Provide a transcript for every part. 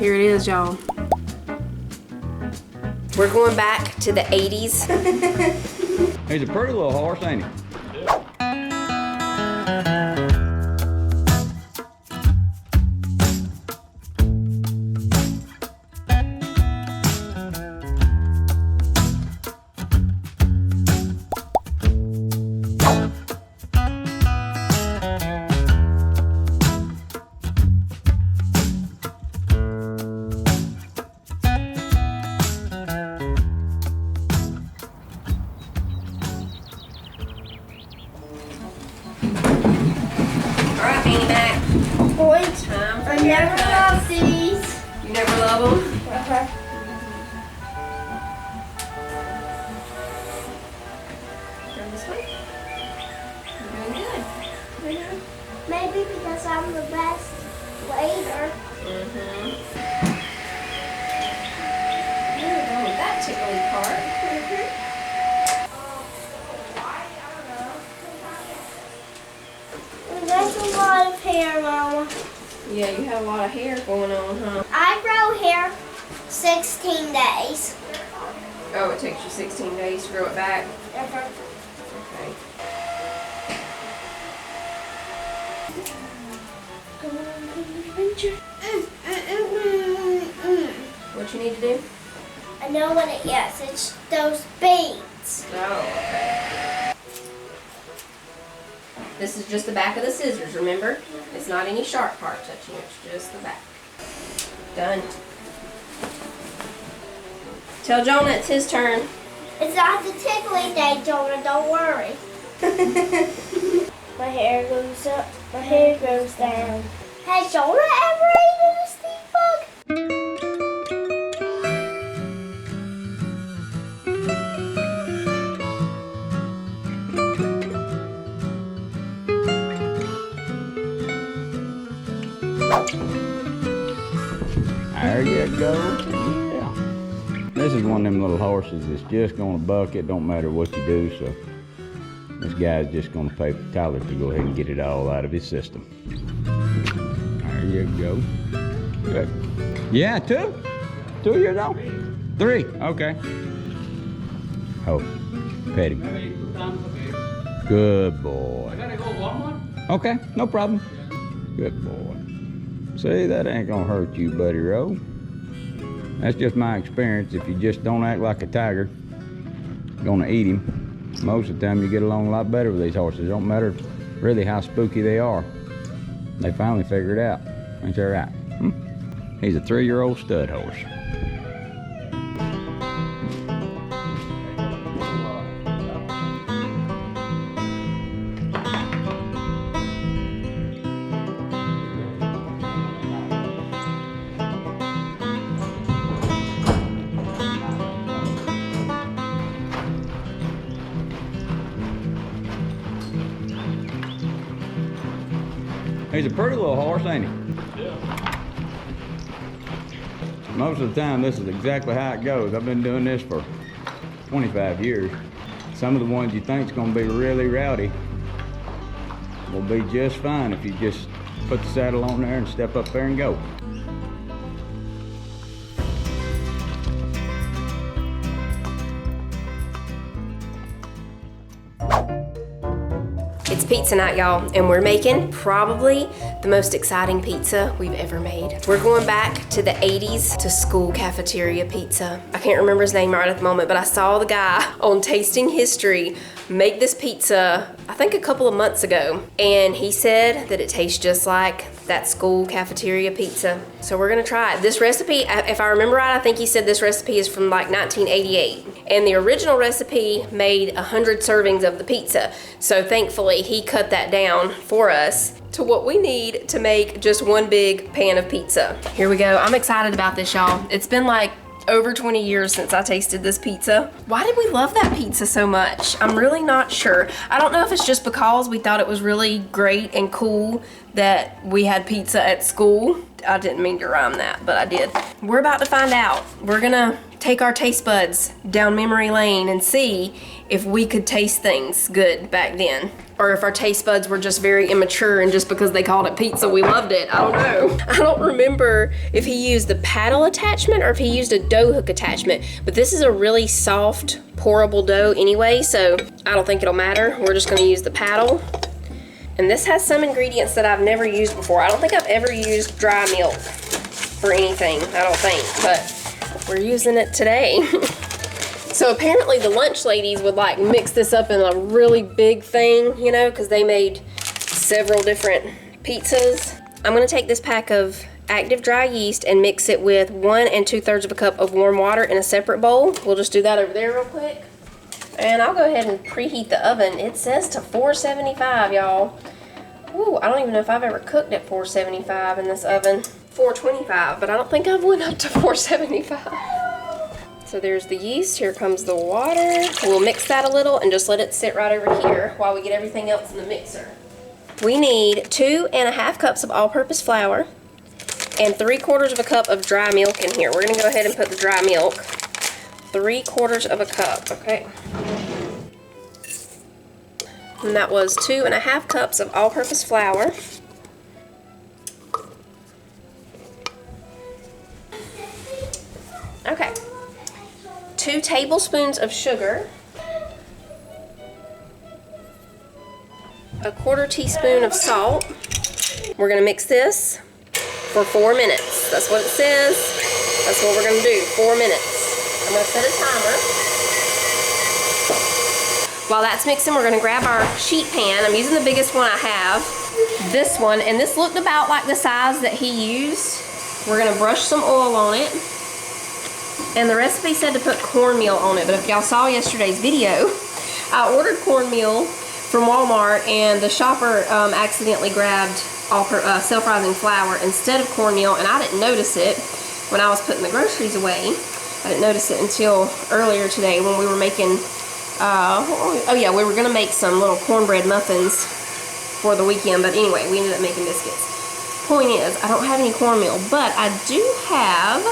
Here it is, y'all. We're going back to the 80s. He's a pretty little horse, ain't he? I never loved these. You never love them? Uh-huh. Turn this way. You're doing good. Maybe because I'm the best waiter. You're going with that tickly part. There's a lot of hair, Mama. Yeah, you have a lot of hair going on, huh? I grow hair 16 days. Oh, it takes you 16 days to grow it back? Uh-huh. Okay. Come on, adventure. What you need to do? I know what it is. It's those beads. Oh, okay. This is just the back of the scissors, remember? It's not any sharp part touching, it's just the back. Done. Tell Jonah it's his turn. It's not the tickly day, Jonah. Don't worry. My hair goes up. My hair goes down. Has Jonah ever eaten a stink bug? There you go. Yeah. This is one of them little horses that's just gonna buck. It don't matter what you do, so this guy's just gonna pay Tyler to go ahead and get it all out of his system. There you go. Good. Yeah, 2? 2 years old? 3, okay. Oh, pet him. Good boy. Okay, no problem. Good boy. See, that ain't gonna hurt you, Buddy Rowe. That's just my experience. If you just don't act like a tiger, you're gonna eat him. Most of the time you get along a lot better with these horses. It don't matter really how spooky they are. They finally figure it out. Ain't that right? He's a 3-year-old stud horse. He's a pretty little horse, ain't he? Yeah. Most of the time, this is exactly how it goes. I've been doing this for 25 years. Some of the ones you think's gonna be really rowdy will be just fine if you just put the saddle on there and step up there and go. It's pizza night, y'all, and we're making probably the most exciting pizza we've ever made. We're going back to the 80s to School Cafeteria Pizza. I can't remember his name right at the moment, but I saw the guy on Tasting History make this pizza, I think a couple of months ago, and he said that it tastes just like that School Cafeteria pizza. So we're gonna try it. This recipe, if I remember right, I think he said this recipe is from like 1988. And the original recipe made 100 servings of the pizza. So thankfully he cut that down for us to what we need to make just one big pan of pizza. Here we go. I'm excited about this, y'all. It's been like over 20 years since I tasted this pizza. Why did we love that pizza so much? I'm really not sure. I don't know if it's just because we thought it was really great and cool that we had pizza at school. I didn't mean to rhyme that, but I did. We're about to find out. We're gonna take our taste buds down memory lane and see if we could taste things good back then. Or if our taste buds were just very immature and just because they called it pizza, we loved it. I don't know. I don't remember if he used the paddle attachment or if he used a dough hook attachment, but this is a really soft, pourable dough anyway, so I don't think it'll matter. We're just gonna use the paddle. And this has some ingredients that I've never used before. I don't think I've ever used dry milk for anything, I don't think, but we're using it today. So apparently the lunch ladies would like mix this up in a really big thing, you know, because they made several different pizzas. I'm gonna take this pack of active dry yeast and mix it with 1 2/3 of a cup of warm water in a separate bowl. We'll just do that over there real quick. And I'll go ahead and preheat the oven. It says to 475, y'all. Ooh, I don't even know if I've ever cooked at 475 in this oven. 425, but I don't think I've went up to 475. So there's the yeast, here comes the water. We'll mix that a little and just let it sit right over here while we get everything else in the mixer. We need 2 1/2 cups of all-purpose flour and 3/4 of a cup of dry milk in here. We're gonna go ahead and put the dry milk, 3/4 of a cup, okay? And that was 2 1/2 cups of all-purpose flour. Okay. 2 tablespoons of sugar, 1/4 teaspoon of salt. We're gonna mix this for 4 minutes. That's what it says. That's what we're gonna do, 4 minutes. I'm gonna set a timer. While that's mixing, we're gonna grab our sheet pan. I'm using the biggest one I have, this one, and this looked about like the size that he used. We're gonna brush some oil on it. And the recipe said to put cornmeal on it, but if y'all saw yesterday's video, I ordered cornmeal from Walmart and the shopper accidentally grabbed self-rising flour instead of cornmeal, and I didn't notice it when I was putting the groceries away. I didn't notice it until earlier today when we were making, we were gonna make some little cornbread muffins for the weekend, but anyway, we ended up making biscuits. Point is, I don't have any cornmeal, but I do have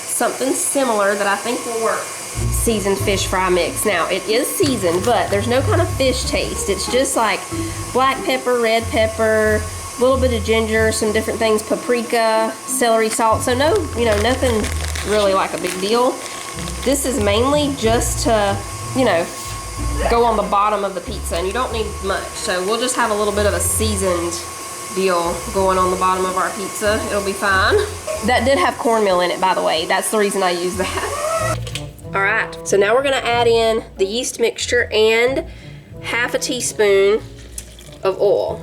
something similar that I think will work. Seasoned fish fry mix. Now, it is seasoned, but there's no kind of fish taste. It's just like black pepper, red pepper, a little bit of ginger, some different things, paprika, celery salt. So no, nothing really like a big deal. This is mainly just to, go on the bottom of the pizza, and you don't need much. So we'll just have a little bit of a seasoned deal going on the bottom of our pizza. It'll be fine. That did have cornmeal in it, by the way. That's the reason I used that. All right, so now we're gonna add in the yeast mixture and 1/2 teaspoon of oil.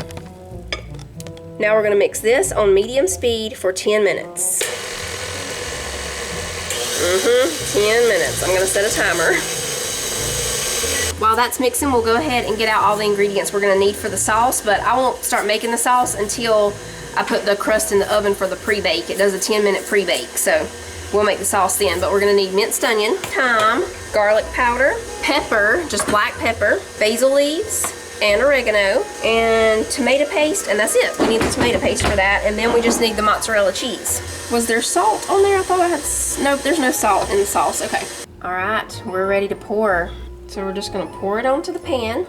Now we're gonna mix this on medium speed for 10 minutes. 10 minutes. I'm gonna set a timer. While that's mixing, we'll go ahead and get out all the ingredients we're gonna need for the sauce, but I won't start making the sauce until I put the crust in the oven for the pre-bake. It does a 10-minute pre-bake, so we'll make the sauce then. But we're gonna need minced onion, thyme, garlic powder, pepper, just black pepper, basil leaves, and oregano, and tomato paste, and that's it. We need the tomato paste for that, and then we just need the mozzarella cheese. Was there salt on there? I thought I had, nope, there's no salt in the sauce, okay. All right, we're ready to pour. So we're just gonna pour it onto the pan,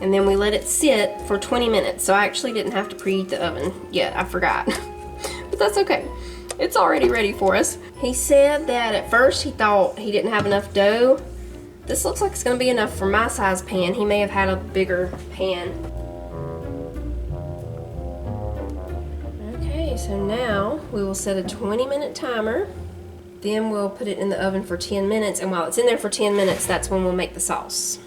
and then we let it sit for 20 minutes. So I actually didn't have to preheat the oven yet, I forgot. But that's okay. It's already ready for us. He said that at first he thought he didn't have enough dough. This looks like it's gonna be enough for my size pan. He may have had a bigger pan. Okay, so now we will set a 20-minute timer. Then we'll put it in the oven for 10 minutes, and while it's in there for 10 minutes, that's when we'll make the sauce.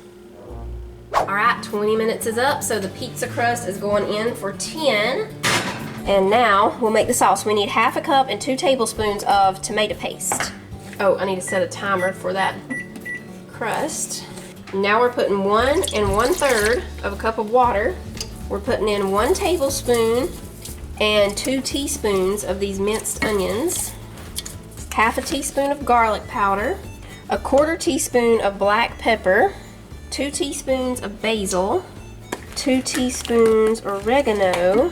All right, 20 minutes is up, so the pizza crust is going in for 10. And now we'll make the sauce. We need 1/2 cup and 2 tablespoons of tomato paste. Oh, I need to set a timer for that crust. Now we're putting 1 1/3 of a cup of water. We're putting in 1 tablespoon and 2 teaspoons of these minced onions. 1/2 teaspoon of garlic powder, 1/4 teaspoon of black pepper, 2 teaspoons of basil, 2 teaspoons oregano,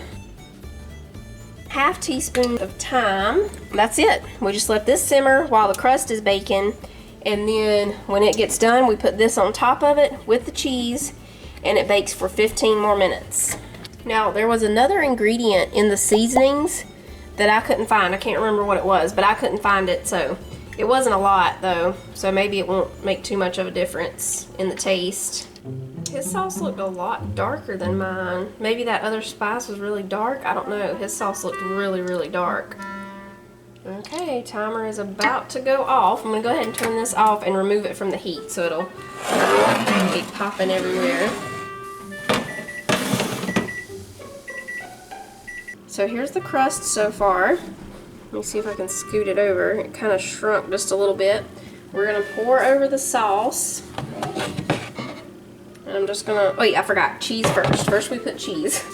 1/2 teaspoon of thyme. That's it. We just let this simmer while the crust is baking, and then when it gets done, we put this on top of it with the cheese, and it bakes for 15 more minutes. Now, there was another ingredient in the seasonings that I couldn't find. I can't remember what it was, but I couldn't find it, so it wasn't a lot though, so maybe it won't make too much of a difference in the taste. His sauce looked a lot darker than mine. Maybe that other spice was really dark. I don't know. His sauce looked really, really dark. Okay, timer is about to go off. I'm gonna go ahead and turn this off and remove it from the heat so it'll be popping everywhere. So here's the crust so far. Let me see if I can scoot it over. It kind of shrunk just a little bit. We're gonna pour over the sauce. And I'm just gonna, wait, I forgot, cheese first. First we put cheese.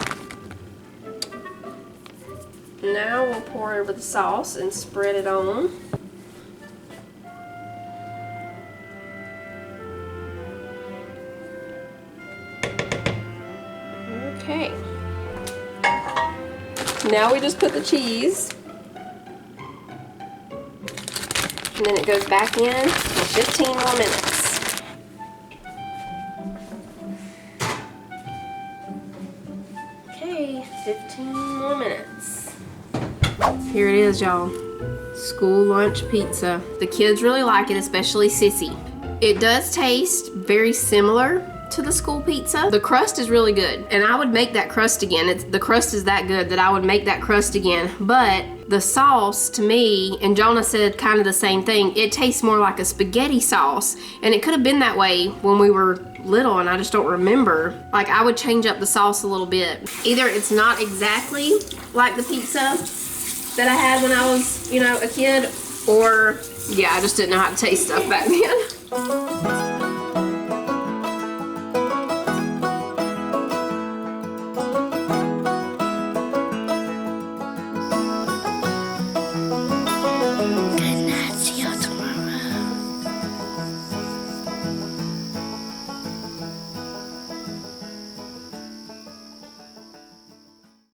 Now we'll pour over the sauce and spread it on. Okay. Now we just put the cheese. And then it goes back in for 15 more minutes. Okay, 15 more minutes. Here it is, y'all. School lunch pizza. The kids really like it, especially Sissy. It does taste very similar to the school pizza. The crust is really good, and I would make that crust again. The crust is that good that I would make that crust again, but the sauce to me, and Jonah said kind of the same thing, it tastes more like a spaghetti sauce, and it could have been that way when we were little and I just don't remember. Like, I would change up the sauce a little bit. Either it's not exactly like the pizza that I had when I was, you know, a kid, or yeah, I just didn't know how to taste stuff back then.